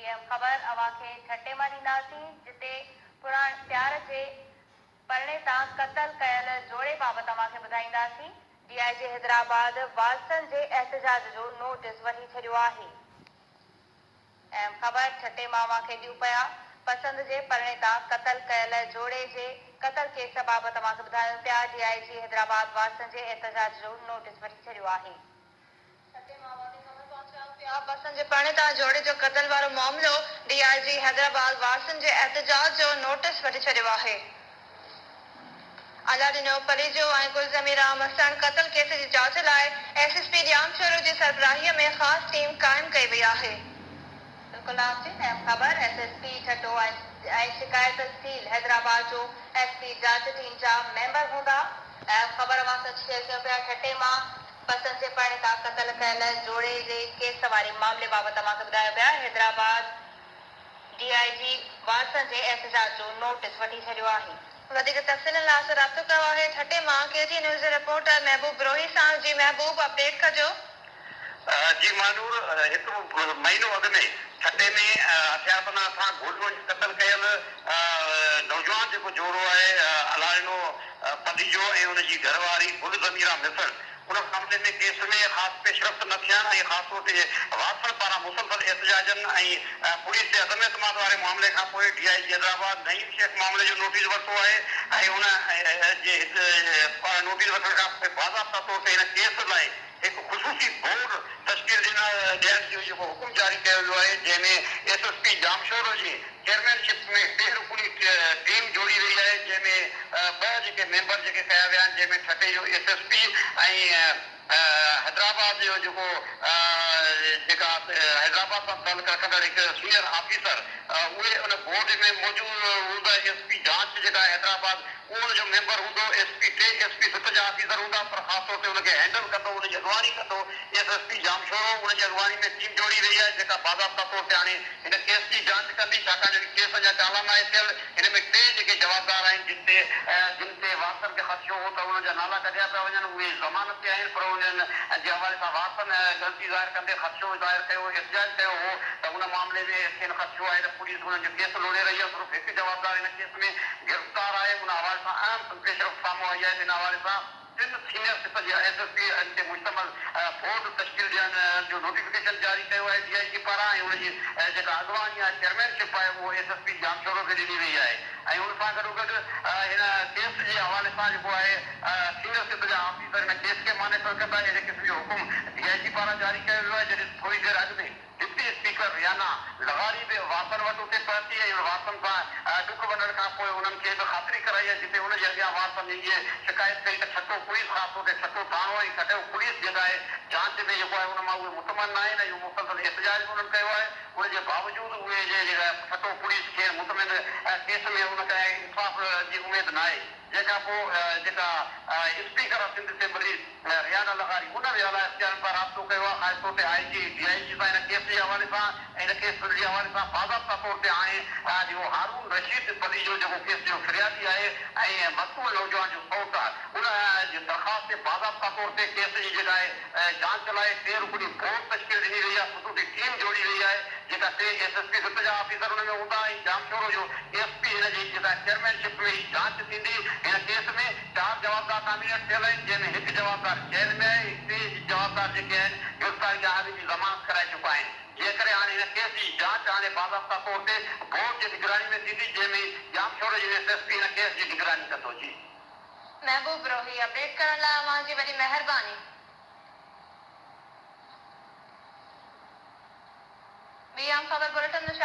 ख़बर अवां खे छटे मां ॾींदासीं, जिते पुराण प्यार जे परणे तां क़तल कयल जोड़े बाबति अवां खे ॿुधाईंदासीं। DIG हैदराबाद वारसनि जे एहतजाज जो नोटिस वठी छॾियो आहे। ख़बर छटे मां अवां खे ॾियूं पिया। पसंदि जे परणे तां क़तल कयल जोड़े जे क़तल केस बाबति अवां खे ॿुधायूं पिया। DIG हैदराबाद वारसनि जे एहतजाज जो नोटिस वठी छॾियो आहे। पसंदि जे परणे तां जोड़े जो क़तल वारो मामिलो DIG हैदराबाद वारसनि जे एहतजाज जो नोटिस वठी छॾियो आहे। अलादीनो परीजो ऐं गुलज़मीरा मस्तान क़तल केस जी जांच लाइ SSP जामशोरो जी सरबराहीअ में ख़ासि टीम क़ाइमु कई वई आहे। बिल्कुलु ख़बर SSP छटो ऐं शिकायत सील हैदराबाद जो SP जांच टीम जा मेंबर हूंदा। ख़बर अवां कयो पिया छटे मां पसंदि जे परणे तां क़तल कयल जोड़े जे केस वारे मामले बाबति अवां खे ॿुधायो पिया। हैदराबाद DIG वारसनि जे एहतजाज जो नोटिस वठी छॾियो आहे। वधीक तफ़सीलनि लाइ राब्तो कयो आहे छटे मां KG न्यूज़ जे रिपोर्टर महबूब ब्रोही सां। जी महबूब, अपडेट कजो। जी मानूर, हिकु महीनो अॻु में छटे में हथियारबंद सां गोलियुनि क़तल कयल नौजवान जेको जोड़ो आहे अलाइनो पदीजो ऐं उनजी घरवारी गुलज़मीरा मिसर, उन मामले में केस में ख़ासि पेशरफ़्त न थियण ऐं ख़ासि तौर ते वारसनि पारां मुसलसल एहतजाजनि ऐं पुलिस जे अदम एतमाद वारे मामले खां पोइ DIG हैदराबाद नईं शेख मामले जो नोटिस वरितो आहे ऐं उन जे नोटिस वठण खां पोइ बाज़ाब्ता तौर ते हिन केस लाइ हिकु ख़ुशूसी बोर्ड तश्कील ॾियण जो जेको हुकुम जारी कयो वियो आहे, जंहिंमें SSP जामशोरो जी चेयरमैनशिप में टे रुकनी टीम जोड़ी वई आहे, जंहिंमें ॿ जेके मेंबर जेके कया विया आहिनि, जंहिंमें छटे जो SSP ऐं हैदराबाद जो जेको जेका हैदराबाद सां तालुक रखंदड़ हिकु सीनियर ऑफिसर उहे उन बोर्ड में मौजूदु हूंदा। SP जांच जेका हैदराबाद उहो जो मेंबर हूंदो। SP 7 जा ऑफिसर हूंदा, पर ख़ासि तौर ते हुनखे हैंडल कंदो, हुनजी अॻुवानी कंदो SSP जामशोरो। हुनजी अॻुवानी में टीम जोड़ी वई आहे जेका बाज़ाब्ता तौर ते हाणे हिन केस जी जांच कंदी, छाकाणि जो केस अञा चालान आहे थियल। हिन में टे जेके जवाबदार आहिनि जिन ते वारसनि खे ख़दशो हो त उन्हनि जा नाला कढिया पिया वञनि, उहे ज़मानत ते आहिनि, पर उन्हनि जे हवाले सां वारसनि ग़लती ज़ाहिर कंदे ख़दशो ज़ाहिर कयो, एहतजाज कयो हो त उन मामले में खेनि ख़दशो आहे त पुलिस हुननि जो केस लोड़े रही आहे। सिर्फ़ु हिकु जवाबदार हिन केस में गिरफ़्तार आहे। उन हवाले सां अहम पेशरफ़्त साम्हूं आई आहे। इन हवाले सां टिनि सीनियर सिप जी SSP ते मुश्तमिल बोर्ड तश्कील ॾियण जो नोटिफिकेशन जारी कयो आहे DIG पारां, ऐं उनजी जेका अॻुवानी आहे चेयरमैनशिप आहे उहो SSP जामशोरो खे ॾिनी वई आहे। ऐं उन सां गॾोगॾु हिन केस जे हवाले सां जेको आहे सीनियर सिप जा ऑफिसर हिन केस खे मॉनिटर कंदा। अहिड़े क़िस्म जो हुकुम DIG पारां जारी कयो वियो आहे। जॾहिं थोरी देरि अॻु में डिप्टी स्पीकर रियाना लग़ारी बि वारसनि वटि उते पहुची ऐं वारसनि सां ॾुक वञण खां पोइ उन्हनि खे बि ख़ातिरी कराई आहे, जिते हुनजे अॻियां वारसनि इहे शिकायत कई त छटो पुलिस, ख़ासि तौर ते छटो थाणो ऐं छटो पुलिस जेका आहे जांच में जेको आहे उन मां उहे मुतमन न आहिनि ऐं इहो मुसलसल एहतजाज बि उन्हनि कयो आहे। उनजे बावजूदि उहे जेका छटो पुलिस खे मुतमिन केस में उनखे इंसाफ़ जी उमेदु न आहे। जंहिंखां पोइ जेका speaker of Sindh assembly Riyana लग़ारी उन बि अलाए इख़्तियारनि सां राब्तो कयो आहे, ख़ासि तौर ते DIG सां हिन केस जे हवाले सां ऐं हिन केस जे हवाले सां बाज़ाब्ता तौर ते हाणे जेको हारून रशीद पदीजो जेको केस जो फिरियादी आहे ऐं मक़तूल नौजवान जो सौट आहे, उन जी दरख़्वास्त ते बाज़ाब्ता तौर ते केस जी जेका आहे जांच लाइ टे रुकनी बोर्ड तश्कील ॾिनी वई आहे, ख़ुशूसी टीम जोड़ी वई आहे, जेका टे SSP 7 जा ऑफिसर हुन में हूंदा ऐं जामशोरो जो SP हिन जी जेका चेयरमैनशिप में ही जांच थींदी। हिन केस में 4 जवाबदार नामिनेट थियल आहिनि, जंहिंमें हिकु जवाबदार जेल में आहे, टे जवाबदार जेके आहिनि गिरफ़्तारी जा हाली जी ज़मानत कराए चुका आहिनि। जेकॾहिं हाणे हिन केस जी जांच हाणे बाज़ाब्ता तौर ते बोर्ड जी निगरानी में थींदी, जंहिंमें जामशोरो जो SSP हिन केस जी निगरानी कंदो। जी महबूब ब्रोही, अपडेट करण लाइ अवां जी वॾी महिरबानी। ॿी आम ख़बर बुलेटिन में